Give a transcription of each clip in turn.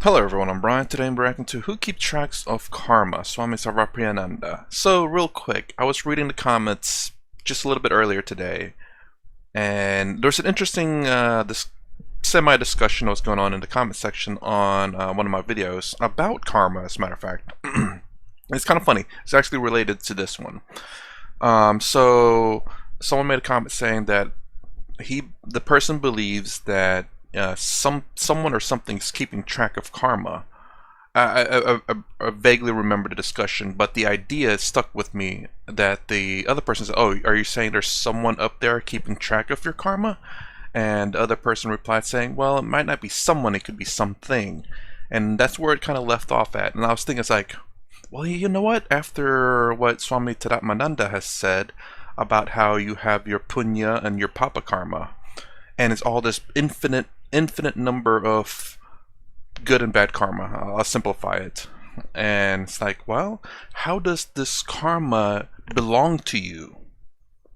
Hello everyone, I'm Brian. Today I'm reacting to Who Keeps Tracks of Karma, Swami Sarvapriyananda. So real quick, I was reading the comments just a little bit earlier today, and there's an interesting this semi-discussion that was going on in the comment section on one of my videos about karma, as a matter of fact. It's kind of funny. It's actually related to this one. So someone made a comment saying that the person believes that someone or something's keeping track of karma. I vaguely remember the discussion, but the idea stuck with me that the other person said, "Oh, are you saying there's someone up there keeping track of your karma?" And the other person replied saying, "Well, it might not be someone, it could be something." And that's where it kind of left off at. And I was thinking, it's like, well, you know what? After what Swami Tadatmananda has said about how you have your punya and your papa karma, and it's all this infinite number of good and bad karma. I'll simplify it. And it's like, well, how does this karma belong to you?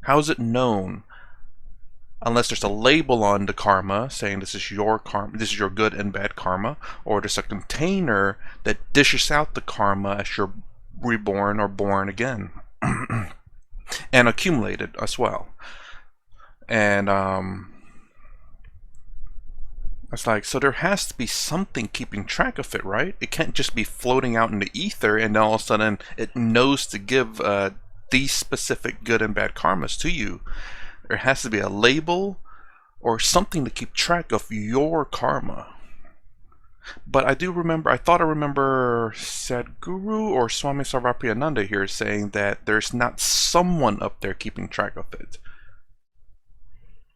How is it known? Unless there's a label on the karma saying this is your karma, this is your good and bad karma, or there's a container that dishes out the karma as you're reborn or born again, and accumulated as well. And it's like, so there has to be something keeping track of it, right? It can't just be floating out in the ether and all of a sudden it knows to give these specific good and bad karmas to you. There has to be a label or something to keep track of your karma. But I thought I remember Sadhguru or Swami Sarvapriyananda here saying that there's not someone up there keeping track of it.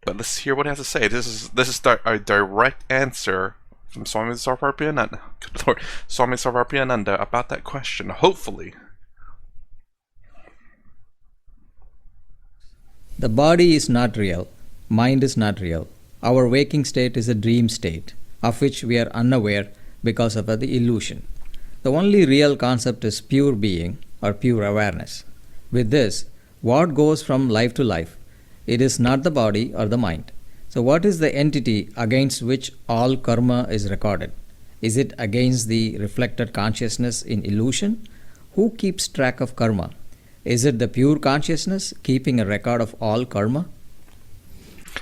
But let's hear what he has to say. This is a direct answer from Swami Sarvapriyananda, Swami Sarvapriyananda about that question, hopefully. The body is not real. Mind is not real. Our waking state is a dream state, of which we are unaware because of the illusion. The only real concept is pure being or pure awareness. With this, what goes from life to life? It is not the body or the mind. So what is the entity against which all karma is recorded? Is it against the reflected consciousness in illusion? Who keeps track of karma? Is it the pure consciousness keeping a record of all karma?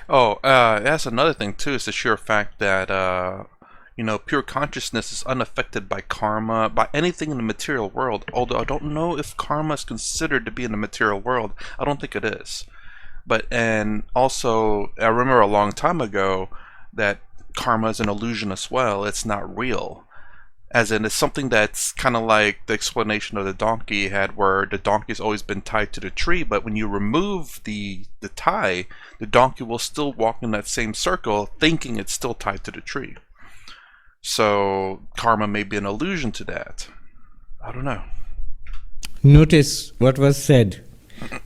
Oh, that's another thing too, is the sheer fact that pure consciousness is unaffected by karma, by anything in the material world. Although I don't know if karma is considered to be in the material world. I don't think it is. And also, I remember a long time ago that karma is an illusion as well. It's not real. As in, it's something that's kind of like the explanation of the donkey had, where the donkey's always been tied to the tree, but when you remove the tie, the donkey will still walk in that same circle, thinking it's still tied to the tree. So, karma may be an illusion to that. I don't know. Notice what was said.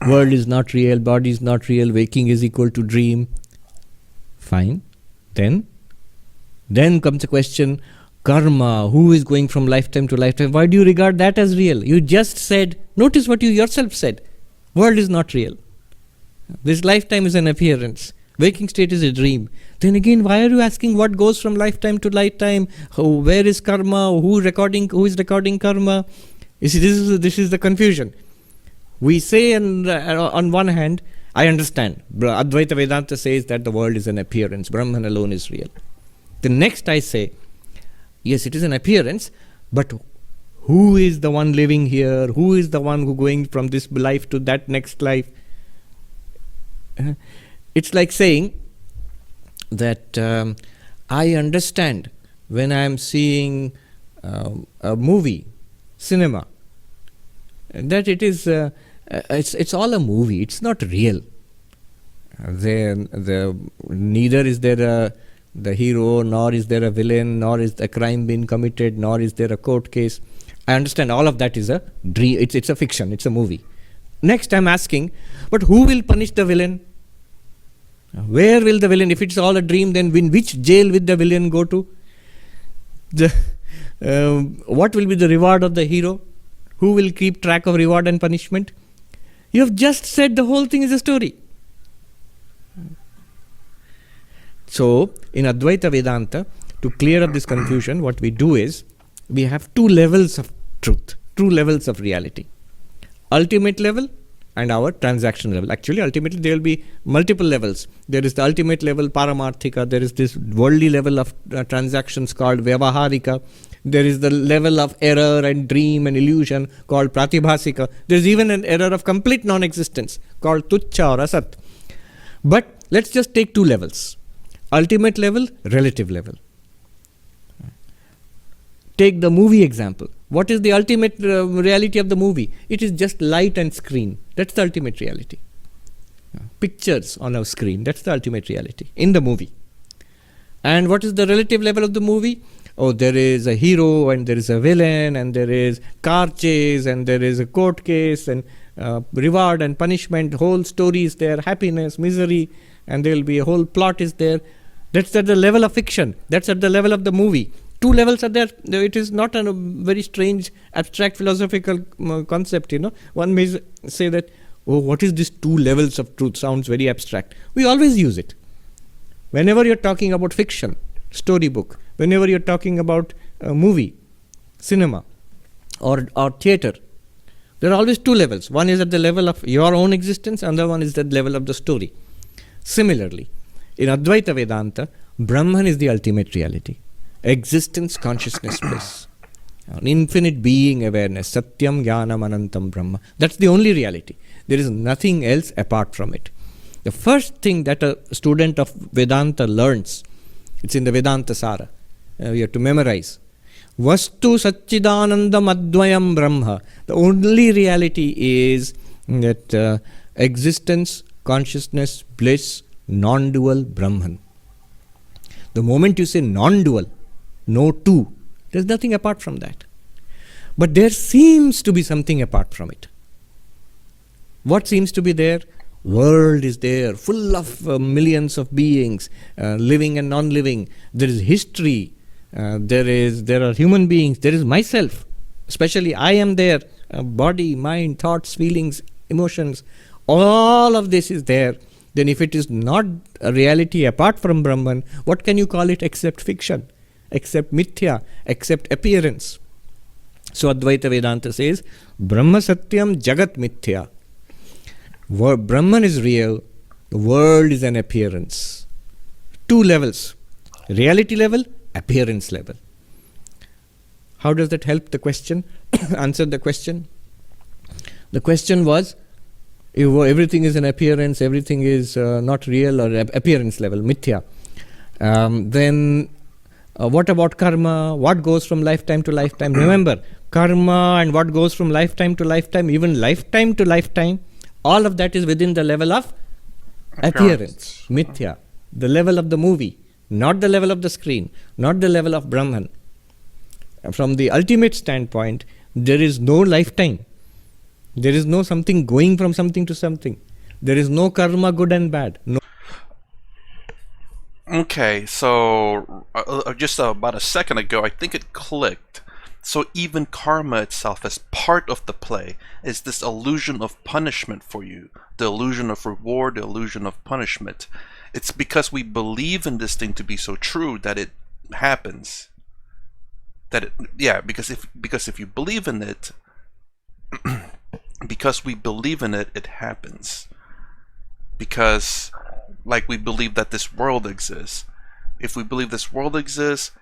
World is not real, body is not real, waking is equal to dream. Fine. Then comes the question, karma, who is going from lifetime to lifetime? Why do you regard that as real? You just said, notice what you yourself said. World is not real. This lifetime is an appearance. Waking state is a dream. Then again, why are you asking what goes from lifetime to lifetime? Where is karma? Who is recording karma? You see, this is the confusion. We say on one hand, I understand. Advaita Vedanta says that the world is an appearance. Brahman alone is real. The next I say, yes, it is an appearance, but who is the one living here? Who is the one who going from this life to that next life? It's like saying that I understand when I am seeing a movie, cinema, that it is it's all a movie. It's not real. Neither is there the hero, nor is there a villain, nor is a crime being committed, nor is there a court case. I understand all of that is a dream. It's a fiction. It's a movie. Next, I'm asking, but who will punish the villain? Where will the villain? If it's all a dream, then in which jail will the villain go to? What will be the reward of the hero? Who will keep track of reward and punishment? You have just said the whole thing is a story. So, in Advaita Vedanta, to clear up this confusion, what we do is, we have two levels of truth, two levels of reality. Ultimate level and our transaction level. Actually, ultimately, there will be multiple levels. There is the ultimate level, paramarthika. There is this worldly level of transactions called vyavaharika. There is the level of error and dream and illusion called pratibhasika. There is even an error of complete non-existence called tuchcha or asat. But let's just take two levels. Ultimate level, relative level. Take the movie example. What is the ultimate reality of the movie? It is just light and screen. That's the ultimate reality. Pictures on a screen. That's the ultimate reality in the movie. And what is the relative level of the movie? Oh, there is a hero and there is a villain and there is car chase and there is a court case and reward and punishment. Whole story is there, happiness, misery, and there will be a whole plot is there. That's at the level of fiction. That's at the level of the movie. Two levels are there. It is not a very strange, abstract philosophical concept, One may say that, oh, what is this two levels of truth? Sounds very abstract. We always use it. Whenever you're talking about fiction, storybook, whenever you're talking about a movie, cinema, or theater, there are always two levels. One is at the level of your own existence, another one is at the level of the story. Similarly, in Advaita Vedanta, Brahman is the ultimate reality. Existence, consciousness, bliss. An infinite being awareness. Satyam, Jnanam, Anantam, Brahma. That's the only reality. There is nothing else apart from it. The first thing that a student of Vedanta learns, it's in the Vedanta Sara. We have to memorize. Vastu Satchidanandam Advayam Brahma. The only reality is that existence, consciousness, bliss, non-dual Brahman. The moment you say non-dual, no two, there's nothing apart from that. But there seems to be something apart from it. What seems to be there? World is there, full of millions of beings, living and non-living. There is history. There are human beings. There is myself. Especially I am there. Body, mind, thoughts, feelings, emotions. All of this is there. Then if it is not a reality apart from Brahman, what can you call it except fiction, except mithya, except appearance? So Advaita Vedanta says, Brahma Satyam Jagat Mithya. Brahman is real, the world is an appearance. Two levels, reality level, appearance level. How does that help the question? Answer the question. The question was, if everything is an appearance, everything is not real or appearance level, mithya. Then what about karma? What goes from lifetime to lifetime? Remember, karma and what goes from lifetime to lifetime, even lifetime to lifetime, all of that is within the level of appearance, mithya, the level of the movie, not the level of the screen, not the level of Brahman. From the ultimate standpoint, there is no lifetime. There is no something going from something to something. There is no karma, good and bad. No. Okay, so just about a second ago, I think it clicked. So even karma itself, as part of the play, is this illusion of punishment for you. The illusion of reward, the illusion of punishment. It's because we believe in this thing to be so true that it happens. Because if you believe in it, because we believe in it, it happens. Because, like, we believe that this world exists. If we believe this world exists,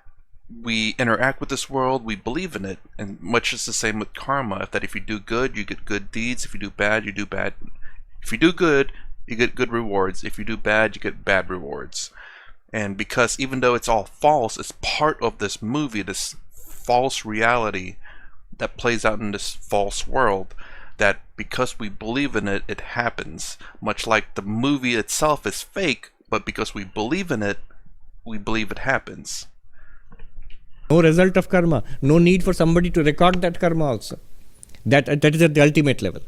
we interact with this world, we believe in it. And much is the same with karma, that if you do good, you get good deeds. If you do bad, you do bad. If you do good, you get good rewards. If you do bad, you get bad rewards. And because even though it's all false, it's part of this movie, this false reality that plays out in this false world, that because we believe in it, it happens. Much like the movie itself is fake, but because we believe in it, we believe it happens. No result of karma. No need for somebody to record that karma also. That is at the ultimate level.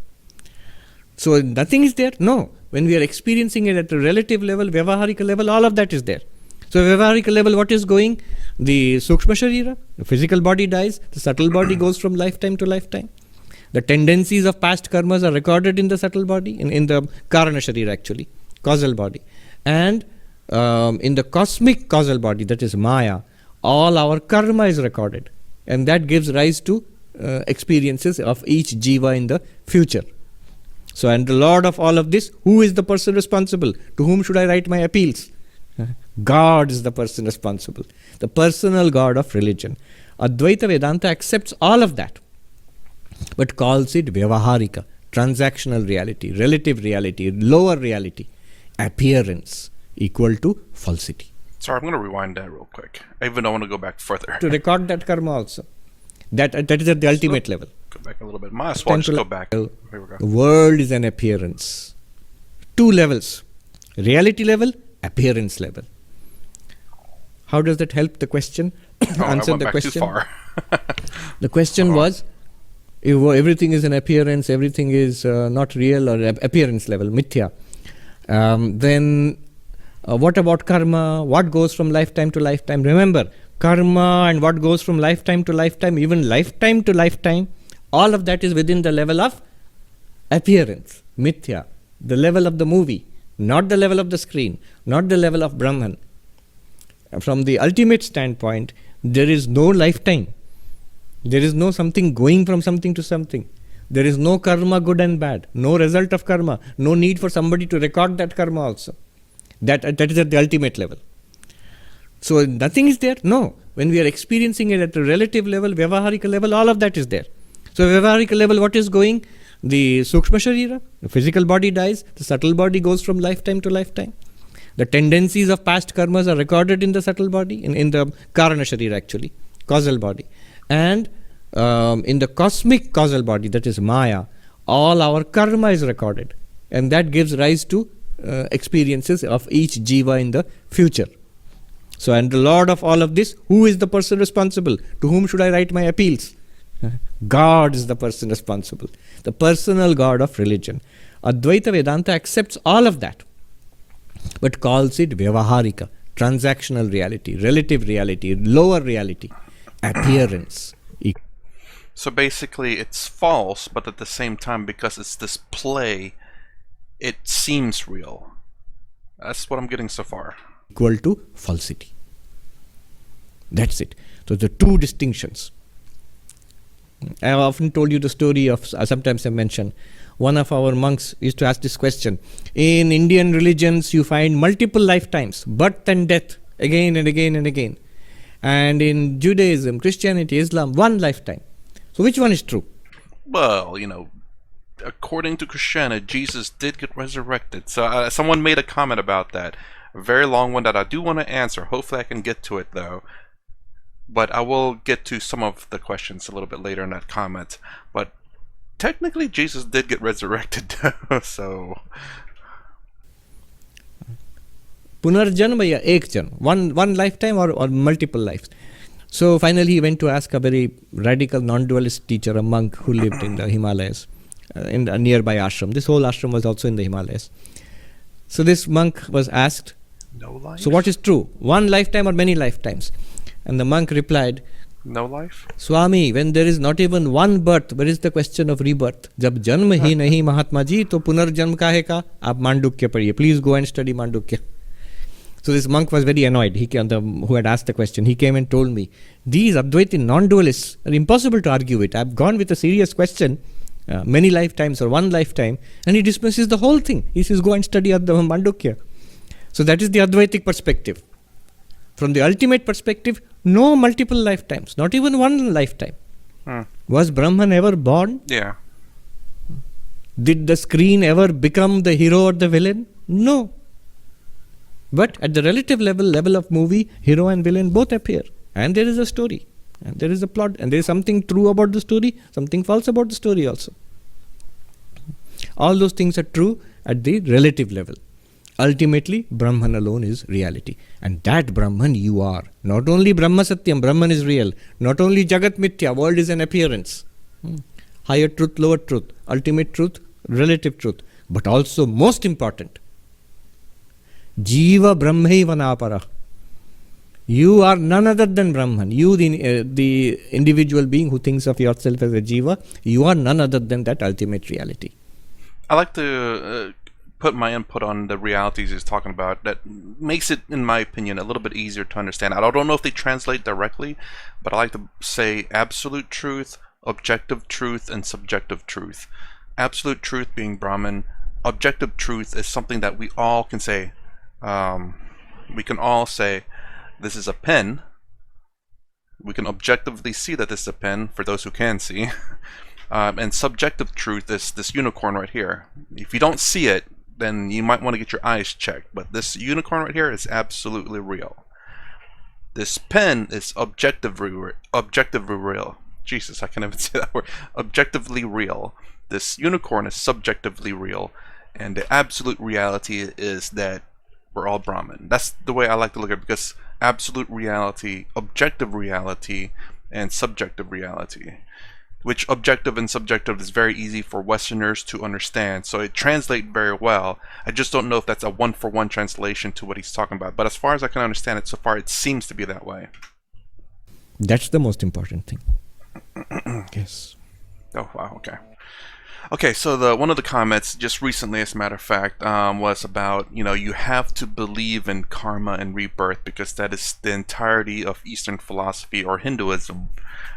So nothing is there? No. When we are experiencing it at a relative level, vyavaharika level, all of that is there. So vyavaharika level, what is going? The sukshma sharira, the physical body dies, the subtle body goes from lifetime to lifetime. The tendencies of past karmas are recorded in the subtle body, in the karana sharira actually, causal body. And in the cosmic causal body, that is Maya, all our karma is recorded, and that gives rise to experiences of each jiva in the future. So, and the Lord of all of this, who is the person responsible? To whom should I write my appeals? God is the person responsible, the personal God of religion. Advaita Vedanta accepts all of that, but calls it Vyavaharika, transactional reality, relative reality, lower reality, appearance equal to falsity. Sorry, I'm going to rewind that real quick. I even don't want to go back further. To record that karma also. That is at the ultimate level. Go back a little bit. Might as well just go back. Here we go. The world is an appearance. Two levels. Reality level, appearance level. How does that help the question? Answer I went the back question. Too far. The question was, if everything is an appearance, everything is not real, or appearance level, mithya. Then what about karma? What goes from lifetime to lifetime? Remember, karma and what goes from lifetime to lifetime, even lifetime to lifetime, all of that is within the level of appearance, mithya, the level of the movie, not the level of the screen, not the level of Brahman. From the ultimate standpoint, there is no lifetime. There is no something going from something to something. There is no karma, good and bad, no result of karma, no need for somebody to record that karma also. That is at the ultimate level. So nothing is there? No. When we are experiencing it at the relative level, Vyavaharika level, all of that is there. So Vyavaharika level, what is going? The Sukshma Sharira, the physical body dies, the subtle body goes from lifetime to lifetime. The tendencies of past karmas are recorded in the subtle body, in the Karana Sharira actually, causal body. And in the cosmic causal body, that is Maya, all our karma is recorded. And that gives rise to experiences of each jiva in the future. So, and the Lord of all of this, who is the person responsible? To whom should I write my appeals? God is the person responsible, the personal God of religion. Advaita Vedanta accepts all of that, but calls it Vyavaharika, transactional reality, relative reality, lower reality, appearance. So basically it's false, but at the same time, because it's this play, it seems real. That's what I'm getting so far. Equal to falsity. That's it. So the two distinctions. I have often told you the story of, sometimes I mention, one of our monks used to ask this question. In Indian religions, you find multiple lifetimes, birth and death, again and again and again. And in Judaism, Christianity, Islam, one lifetime. So which one is true? Well, according to Christianity, Jesus did get resurrected. So someone made a comment about that. A very long one that I do want to answer. Hopefully I can get to it though. But I will get to some of the questions a little bit later in that comment. But technically Jesus did get resurrected though, so... Punarjanma ya ek jan. One lifetime or multiple lives. So finally he went to ask a very radical non-dualist teacher, a monk who lived in the Himalayas, in a nearby ashram. This whole ashram was also in the Himalayas. So this monk was asked, no life? So what is true? One lifetime or many lifetimes? And the monk replied, no life? Swami, when there is not even one birth, where is the question of rebirth? Jab janma hi nahi Mahatma ji, to punarjanm kahe ka? Aap Mandukya padhiye. Please go and study Mandukya. So this monk was very annoyed, who had asked the question. He came and told me, these Advaiti non-dualists are impossible to argue with. I've gone with a serious question, many lifetimes or one lifetime, and he dismisses the whole thing. He says, go and study Mandukya. So that is the Advaitic perspective. From the ultimate perspective, no multiple lifetimes, not even one lifetime. Was Brahman ever born? Yeah. Did the screen ever become the hero or the villain? No. But at the relative level of movie, hero and villain both appear. And there is a story. And there is a plot. And there is something true about the story, something false about the story also. All those things are true at the relative level. Ultimately, Brahman alone is reality. And that Brahman you are. Not only Brahma Satyam, Brahman is real. Not only Jagat Mithya, world is an appearance. Higher truth, lower truth. Ultimate truth, relative truth. But also most important, Jiva Brahmaiva Napara. You are none other than Brahman. You, the individual being who thinks of yourself as a Jiva, you are none other than that ultimate reality. I like to put my input on the realities he's talking about that makes it, in my opinion, a little bit easier to understand. I don't know if they translate directly, but I like to say absolute truth, objective truth, and subjective truth. Absolute truth being Brahman. Objective truth is something that we all can say. We can all say, this is a pen. We can objectively see that this is a pen, for those who can see. And subjective truth is this unicorn right here. If you don't see it, then you might want to get your eyes checked. But this unicorn right here is absolutely real. This pen is objectively real. Jesus, I can't even say that word. Objectively real. This unicorn is subjectively real. And the absolute reality is that we're all Brahman. That's the way I like to look at it, because absolute reality, objective reality, and subjective reality. Which objective and subjective is very easy for Westerners to understand, so it translates very well. I just don't know if that's a one-for-one translation to what he's talking about. But as far as I can understand it so far, it seems to be that way. That's the most important thing. Yes. Oh, wow, okay. Okay, so one of the comments just recently, as a matter of fact, was about, you have to believe in karma and rebirth because that is the entirety of Eastern philosophy or Hinduism.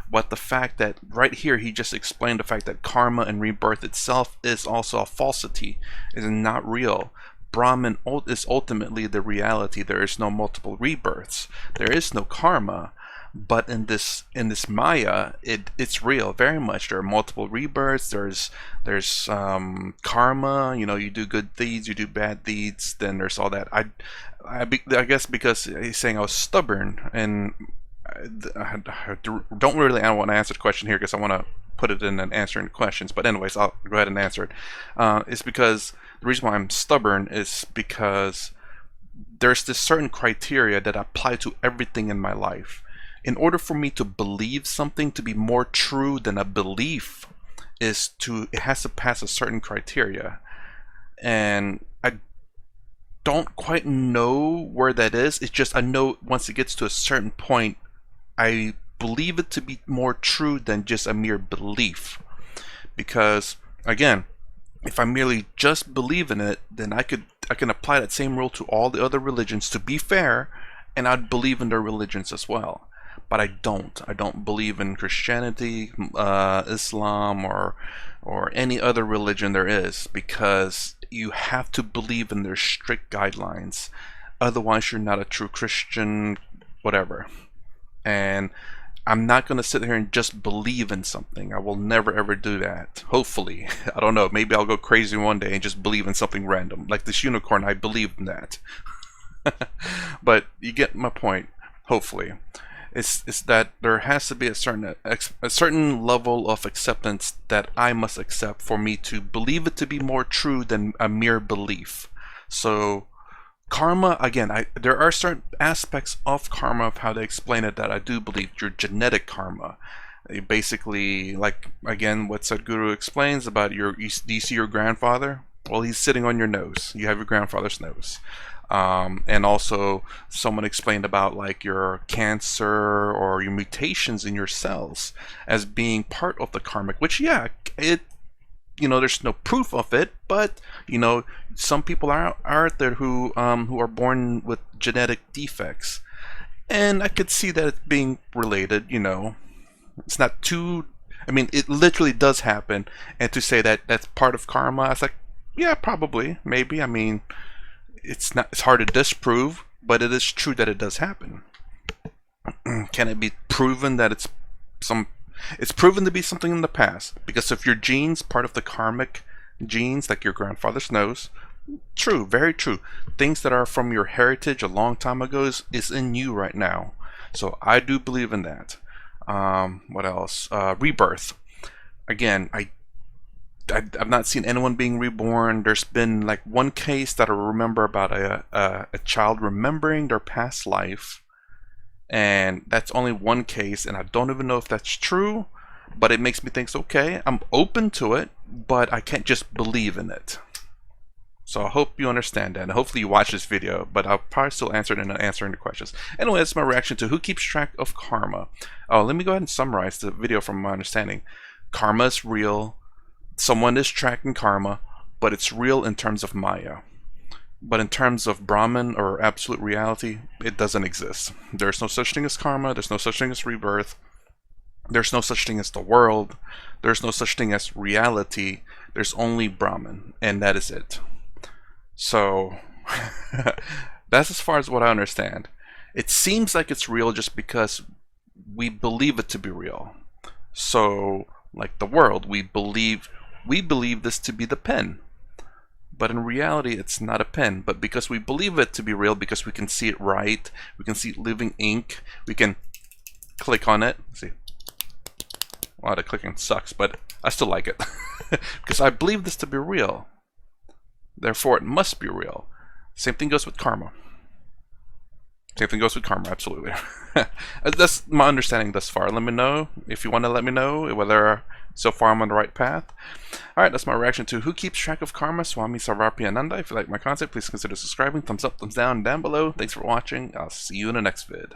But the fact that right here he just explained the fact that karma and rebirth itself is also a falsity, is not real. Brahman is ultimately the reality. There is no multiple rebirths. There is no karma. But in this Maya, it's real, very much. There are multiple rebirths. There's karma. You do good deeds, you do bad deeds. Then there's all that. I guess because he's saying I was stubborn, and I don't really want to answer the question here because I want to put it in an answering questions. But anyways, I'll go ahead and answer it. It's because the reason why I'm stubborn is because there's this certain criteria that I apply to everything in my life. In order for me to believe something to be more true than a belief, it has to pass a certain criteria. And I don't quite know where that is. It's just I know once it gets to a certain point, I believe it to be more true than just a mere belief. Because, again, if I merely just believe in it, then I can apply that same rule to all the other religions to be fair, and I'd believe in their religions as well. But I don't. I don't believe in Christianity, Islam, or any other religion there is, because you have to believe in their strict guidelines. Otherwise, you're not a true Christian, whatever. And I'm not going to sit here and just believe in something. I will never ever do that. Hopefully. I don't know. Maybe I'll go crazy one day and just believe in something random. Like this unicorn, I believe in that. But you get my point. Hopefully. It's that there has to be a certain level of acceptance that I must accept for me to believe it to be more true than a mere belief. So karma, again, there are certain aspects of karma, of how they explain it, that I do believe. Your genetic karma, basically, like again what Sadhguru explains about do you see your grandfather? Well, he's sitting on your nose. You have your grandfather's nose. And also someone explained about like your cancer or your mutations in your cells as being part of the karmic, which there's no proof of it, but some people are out there who are born with genetic defects, and I could see that it's being related. It's not too, it literally does happen, and to say that that's part of karma, I was like, yeah, probably, maybe. It's hard to disprove, but it is true that it does happen. Can it be proven that it's proven to be something in the past? Because if your genes, part of the karmic genes, like your grandfather's nose, true, very true. Things that are from your heritage a long time ago is in you right now. So I do believe in that. What else? Rebirth. Again, I've not seen anyone being reborn. There's been like one case that I remember about a child remembering their past life, and that's only one case, and I don't even know if that's true, but it makes me think, okay, I'm open to it, but I can't just believe in it. So I hope you understand that, and hopefully you watch this video, but I'll probably still answer it in answering the questions. Anyway, that's my reaction to who keeps track of karma. Oh, let me go ahead and summarize the video from my understanding. Karma is real. Someone is tracking karma. but it's real in terms of Maya. But in terms of Brahman or absolute reality, it doesn't exist. There's no such thing as karma, there's no such thing as rebirth, there's no such thing as the world, there's no such thing as reality, there's only Brahman, and that is it. So, that's as far as what I understand. It seems like it's real just because we believe it to be real. So, like the world, we believe this to be the pen. But in reality, it's not a pen. But because we believe it to be real, because we can see it write, we can see living ink, we can click on it. Let's see. Well, the clicking sucks, but I still like it. Because I believe this to be real. Therefore, it must be real. Same thing goes with karma. Same thing goes with karma, absolutely. That's my understanding thus far. Let me know if you want to let me know whether so far I'm on the right path. Alright, that's my reaction to Who Keeps Track of Karma, Swami Sarvapriyananda. If you like my content, please consider subscribing. Thumbs up, thumbs down below. Thanks for watching. I'll see you in the next vid.